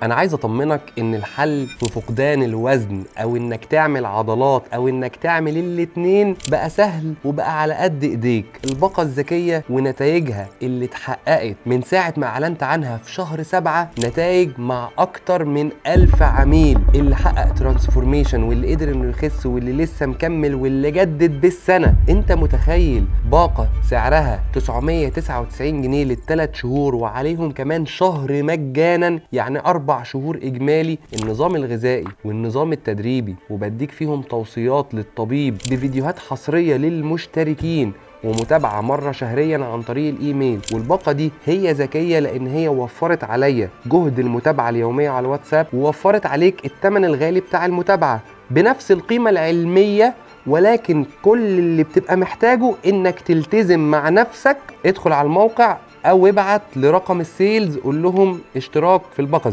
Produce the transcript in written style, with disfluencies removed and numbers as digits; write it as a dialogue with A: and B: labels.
A: انا عايز اطمنك ان الحل في فقدان الوزن او انك تعمل عضلات او انك تعمل الاتنين بقى سهل وبقى على قد ايديك. الباقة الذكية ونتائجها اللي اتحققت من ساعة ما اعلنت عنها في شهر 7، نتائج مع اكتر من 1000 عميل، اللي حقق ترانسفورميشن واللي قدر انه يخس واللي لسه مكمل واللي جدد بالسنة. انت متخيل باقة سعرها 999 جنيه لل3 شهور وعليهم كمان شهر مجانا، يعني 4 شهور اجمالي. النظام الغذائي والنظام التدريبي وبديك فيهم توصيات للطبيب بفيديوهات حصرية للمشتركين ومتابعة مرة شهريا عن طريق الايميل. والباقة دي هي ذكية لان هي وفرت عليا جهد المتابعة اليومية على الواتساب، ووفرت عليك الثمن الغالي بتاع المتابعة بنفس القيمة العلمية، ولكن كل اللي بتبقى محتاجه انك تلتزم مع نفسك. ادخل على الموقع او ابعت لرقم السيلز قول لهم اشتراك في الباقة.